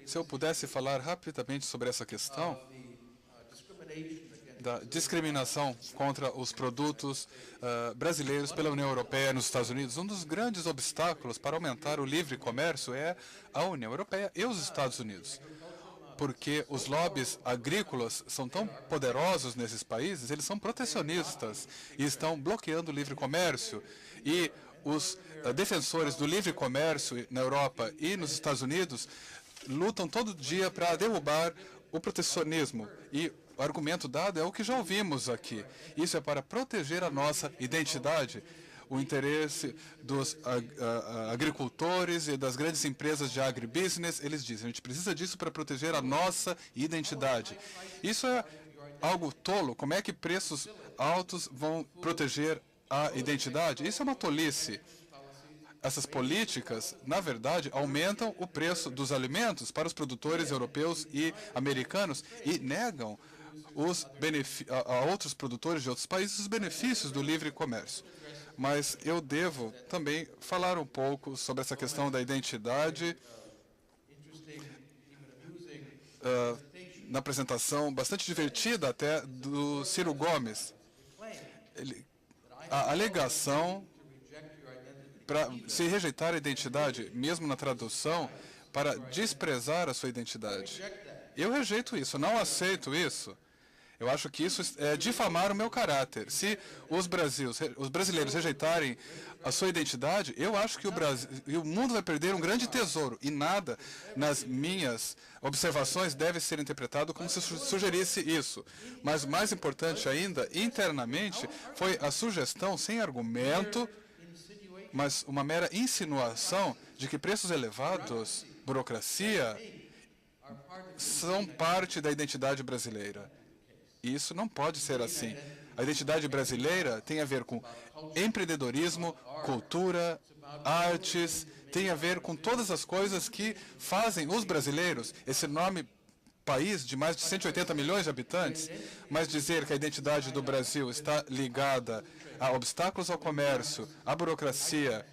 Se eu pudesse falar rapidamente sobre essa questão da discriminação contra os produtos brasileiros pela União Europeia e nos Estados Unidos, um dos grandes obstáculos para aumentar o livre comércio é a União Europeia e os Estados Unidos. Porque os lobbies agrícolas são tão poderosos nesses países, eles são protecionistas e estão bloqueando o livre comércio. E os defensores do livre comércio na Europa e nos Estados Unidos lutam todo dia para derrubar o protecionismo. E o argumento dado é o que já ouvimos aqui. Isso é para proteger a nossa identidade, o interesse dos agricultores e das grandes empresas de agribusiness. Eles dizem, a gente precisa disso para proteger a nossa identidade. Isso é algo tolo. Como é que preços altos vão proteger a identidade? Isso é uma tolice. Essas políticas, na verdade, aumentam o preço dos alimentos para os produtores europeus e americanos e negam a outros produtores de outros países os benefícios do livre comércio. Mas eu devo também falar um pouco sobre essa questão da identidade na apresentação bastante divertida até do Ciro Gomes. A alegação para se rejeitar a identidade, mesmo na tradução, para desprezar a sua identidade. Eu rejeito isso, não aceito isso. Eu acho que isso é difamar o meu caráter. Se os brasileiros rejeitarem a sua identidade, eu acho que o mundo vai perder um grande tesouro. E nada nas minhas observações deve ser interpretado como se sugerisse isso. Mas o mais importante ainda, internamente, foi a sugestão sem argumento, mas uma mera insinuação de que preços elevados, burocracia, são parte da identidade brasileira. Isso não pode ser assim. A identidade brasileira tem a ver com empreendedorismo, cultura, artes, tem a ver com todas as coisas que fazem os brasileiros, esse enorme país de mais de 180 milhões de habitantes, mas dizer que a identidade do Brasil está ligada a obstáculos ao comércio, à burocracia,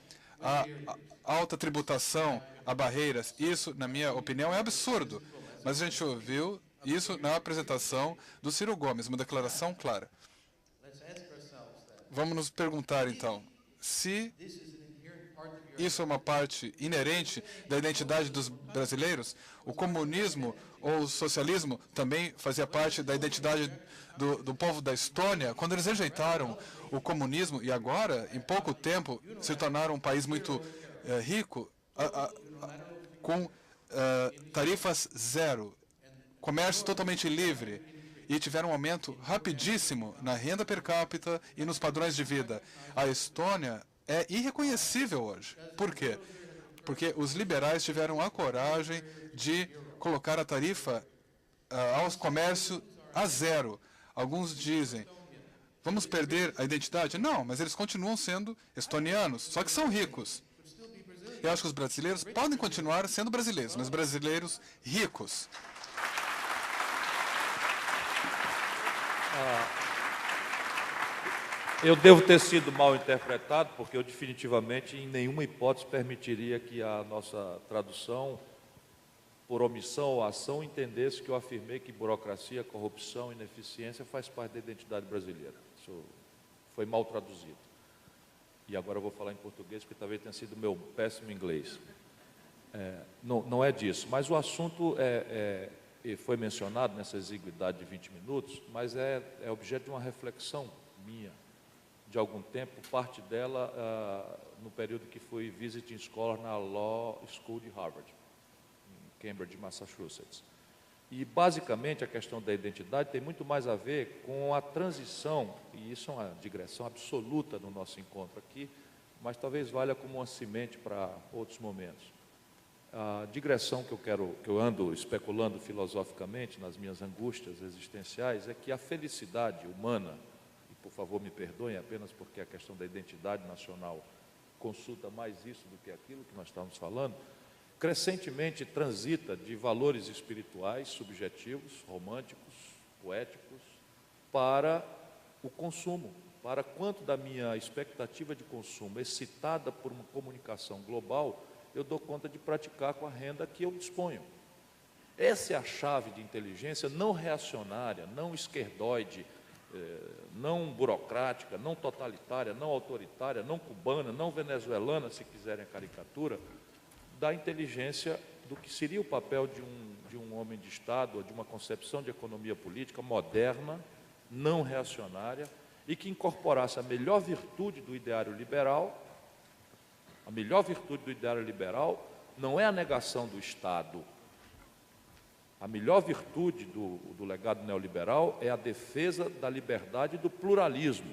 à alta tributação, a barreiras, isso, na minha opinião, é absurdo. Mas a gente ouviu isso na apresentação do Ciro Gomes, uma declaração clara. Vamos nos perguntar, então, se isso é uma parte inerente da identidade dos brasileiros. O comunismo ou o socialismo também fazia parte da identidade do povo da Estônia. Quando eles rejeitaram o comunismo e agora, em pouco tempo, se tornaram um país muito rico, com tarifas zero, comércio totalmente livre, e tiveram um aumento rapidíssimo na renda per capita e nos padrões de vida. A Estônia é irreconhecível hoje. Por quê? Porque os liberais tiveram a coragem de colocar a tarifa ao comércio a zero. Alguns dizem, vamos perder a identidade? Não, mas eles continuam sendo estonianos, só que são ricos. Eu acho que os brasileiros podem continuar sendo brasileiros, mas brasileiros ricos. Eu devo ter sido mal interpretado, porque eu definitivamente, em nenhuma hipótese, permitiria que a nossa tradução, por omissão ou ação, entendesse que eu afirmei que burocracia, corrupção, ineficiência faz parte da identidade brasileira. Isso foi mal traduzido. E agora eu vou falar em português, porque talvez tenha sido meu péssimo inglês. Não é disso, mas o assunto foi mencionado nessa exiguidade de 20 minutos, mas é objeto de uma reflexão minha de algum tempo, parte dela no período que fui visiting scholar na Law School de Harvard, em Cambridge, Massachusetts. E, basicamente, a questão da identidade tem muito mais a ver com a transição, e isso é uma digressão absoluta no nosso encontro aqui, mas talvez valha como uma semente para outros momentos. A digressão que eu ando especulando filosoficamente nas minhas angústias existenciais é que a felicidade humana, e por favor me perdoem apenas porque a questão da identidade nacional consulta mais isso do que aquilo que nós estamos falando, crescentemente transita de valores espirituais, subjetivos, românticos, poéticos, para o consumo, para quanto da minha expectativa de consumo, excitada por uma comunicação global, eu dou conta de praticar com a renda que eu disponho. Essa é a chave de inteligência não reacionária, não esquerdoide, não burocrática, não totalitária, não autoritária, não cubana, não venezuelana, se quiserem a caricatura, da inteligência do que seria o papel de um homem de Estado, ou de uma concepção de economia política moderna, não reacionária, e que incorporasse a melhor virtude do ideário liberal. A melhor virtude do ideário liberal não é a negação do Estado. A melhor virtude do legado neoliberal é a defesa da liberdade e do pluralismo.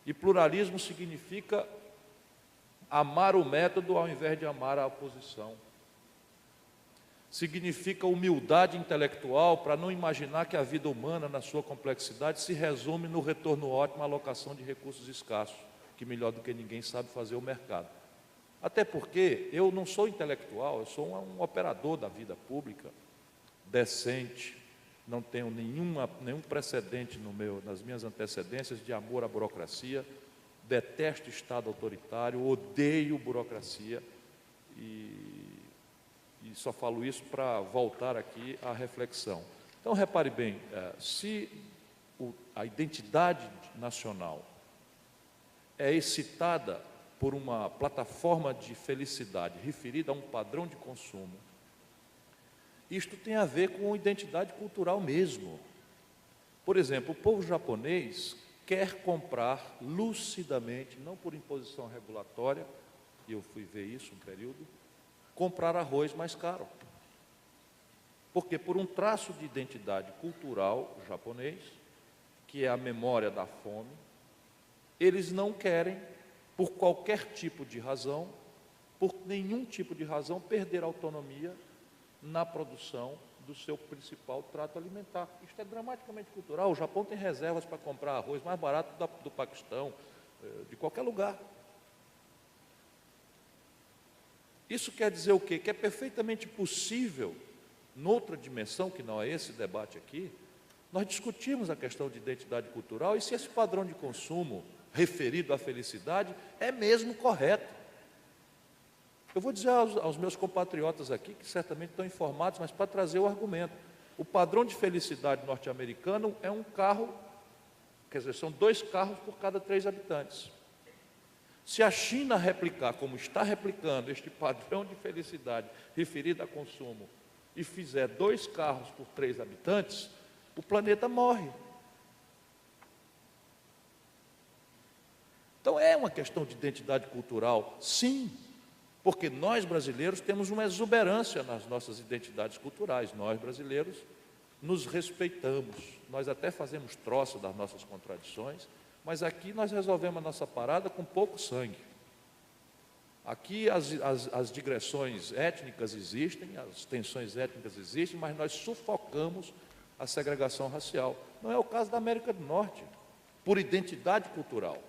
E pluralismo significa amar o método ao invés de amar a oposição. Significa humildade intelectual para não imaginar que a vida humana, na sua complexidade, se resume no retorno ótimo à alocação de recursos escassos, que melhor do que ninguém sabe fazer o mercado. Até porque eu não sou intelectual, eu sou um operador da vida pública, decente, não tenho nenhum precedente nas minhas antecedências de amor à burocracia, detesto Estado autoritário, odeio burocracia e só falo isso para voltar aqui à reflexão. Então, repare bem, se a identidade nacional é excitada por uma plataforma de felicidade referida a um padrão de consumo, isto tem a ver com identidade cultural mesmo. Por exemplo, o povo japonês quer comprar lucidamente, não por imposição regulatória, e eu fui ver isso um período, comprar arroz mais caro. Porque por um traço de identidade cultural japonês, que é a memória da fome, eles não querem, por qualquer tipo de razão, por nenhum tipo de razão, perder autonomia na produção do seu principal trato alimentar. Isto é dramaticamente cultural. O Japão tem reservas para comprar arroz mais barato do Paquistão, de qualquer lugar. Isso quer dizer o quê? Que é perfeitamente possível, noutra dimensão, que não é esse debate aqui, nós discutimos a questão de identidade cultural e se esse padrão de consumo referido à felicidade é mesmo correto. Eu vou dizer aos meus compatriotas aqui, que certamente estão informados, mas para trazer o argumento. O padrão de felicidade norte-americano é um carro, quer dizer, são 2 carros por cada 3 habitantes. Se a China replicar, como está replicando, este padrão de felicidade referido a consumo, e fizer 2 carros por 3 habitantes, o planeta morre. Então é uma questão de identidade cultural, sim, porque nós brasileiros temos uma exuberância nas nossas identidades culturais. Nós brasileiros nos respeitamos, nós até fazemos troça das nossas contradições, mas aqui nós resolvemos a nossa parada com pouco sangue. Aqui as digressões étnicas existem, as tensões étnicas existem, mas nós sufocamos a segregação racial. Não é o caso da América do Norte, por identidade cultural.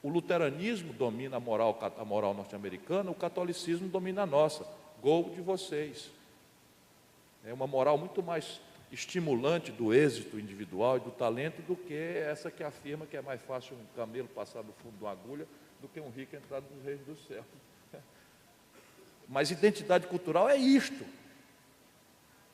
O luteranismo domina a moral norte-americana, o catolicismo domina a nossa. Gol de vocês. É uma moral muito mais estimulante do êxito individual e do talento do que essa que afirma que é mais fácil um camelo passar no fundo de uma agulha do que um rico entrar nos reinos do céu. Mas identidade cultural é isto.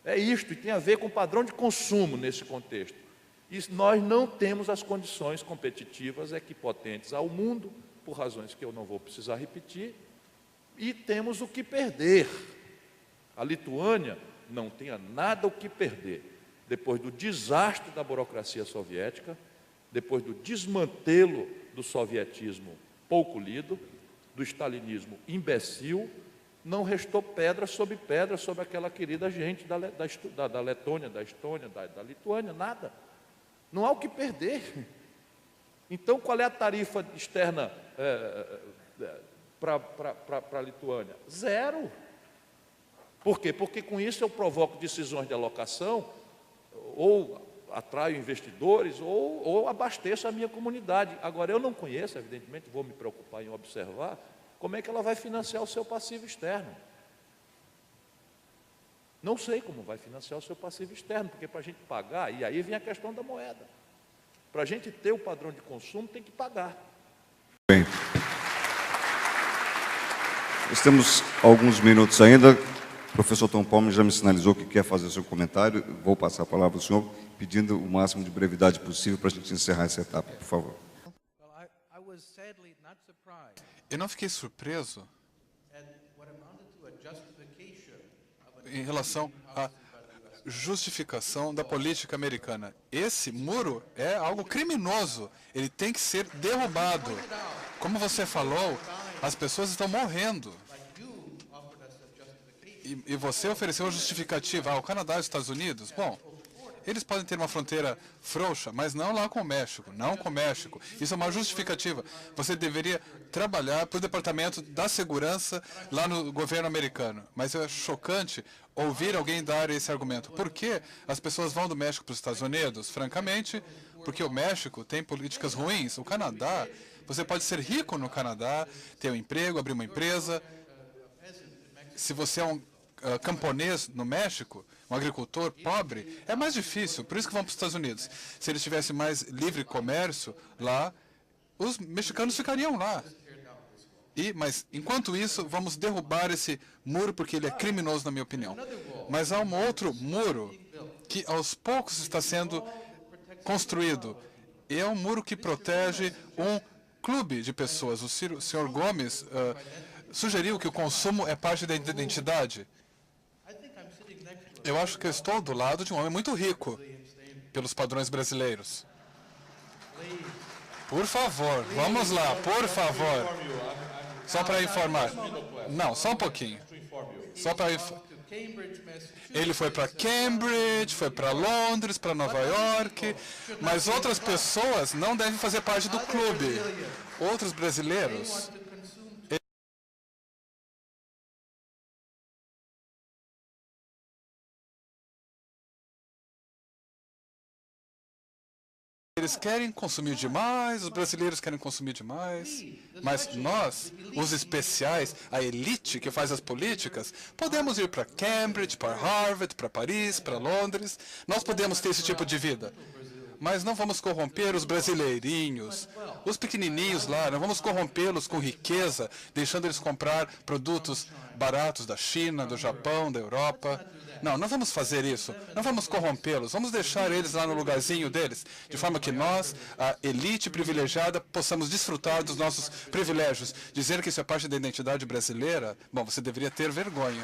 É isto, e tem a ver com o padrão de consumo nesse contexto. E nós não temos as condições competitivas equipotentes ao mundo, por razões que eu não vou precisar repetir, e temos o que perder. A Lituânia não tinha nada o que perder. Depois do desastre da burocracia soviética, depois do desmantelo do sovietismo pouco lido, do stalinismo imbecil, não restou pedra sobre aquela querida gente da Letônia, da Estônia, da Lituânia, nada. Não há o que perder. Então, qual é a tarifa externa para a Lituânia? 0. Por quê? Porque com isso eu provoco decisões de alocação, ou atraio investidores, ou abasteço a minha comunidade. Agora, eu não conheço, evidentemente, vou me preocupar em observar como é que ela vai financiar o seu passivo externo. Não sei como vai financiar o seu passivo externo, porque para a gente pagar, e aí vem a questão da moeda. Para a gente ter o padrão de consumo, tem que pagar. Bem. Nós temos alguns minutos ainda. O professor Tom Palmer já me sinalizou que quer fazer seu comentário. Vou passar a palavra ao senhor, pedindo o máximo de brevidade possível para a gente encerrar essa etapa, por favor. Eu não fiquei surpreso em relação à justificação da política americana. Esse muro é algo criminoso. Ele tem que ser derrubado. Como você falou, as pessoas estão morrendo. E você ofereceu a justificativa ao Canadá e aos Estados Unidos? Bom, eles podem ter uma fronteira frouxa, mas não lá com o México, não com o México. Isso é uma justificativa. Você deveria trabalhar para o Departamento da Segurança lá no governo americano. Mas é chocante ouvir alguém dar esse argumento. Por que as pessoas vão do México para os Estados Unidos? Francamente, porque o México tem políticas ruins. O Canadá, você pode ser rico no Canadá, ter um emprego, abrir uma empresa. Se você é um camponês no México, um agricultor pobre, é mais difícil, por isso que vão para os Estados Unidos. Se eles tivessem mais livre comércio lá, os mexicanos ficariam lá. Mas, enquanto isso, vamos derrubar esse muro, porque ele é criminoso, na minha opinião. Mas há um outro muro que, aos poucos, está sendo construído. E é um muro que protege um clube de pessoas. O senhor Gomes sugeriu que o consumo é parte da identidade. Eu acho que eu estou do lado de um homem muito rico, pelos padrões brasileiros. Por favor, vamos lá, por favor. Só para informar. Não, só um pouquinho. Só para Ele foi para Cambridge, foi para Londres, para Nova York, mas outras pessoas não devem fazer parte do clube. Outros brasileiros eles querem consumir demais, os brasileiros querem consumir demais, mas nós, os especiais, a elite que faz as políticas, podemos ir para Cambridge, para Harvard, para Paris, para Londres, nós podemos ter esse tipo de vida. Mas não vamos corromper os brasileirinhos, os pequenininhos lá, não vamos corrompê-los com riqueza, deixando eles comprar produtos baratos da China, do Japão, da Europa. Não, não vamos fazer isso. Não vamos corrompê-los. Vamos deixar eles lá no lugarzinho deles, de forma que nós, a elite privilegiada, possamos desfrutar dos nossos privilégios. Dizer que isso é parte da identidade brasileira, bom, você deveria ter vergonha.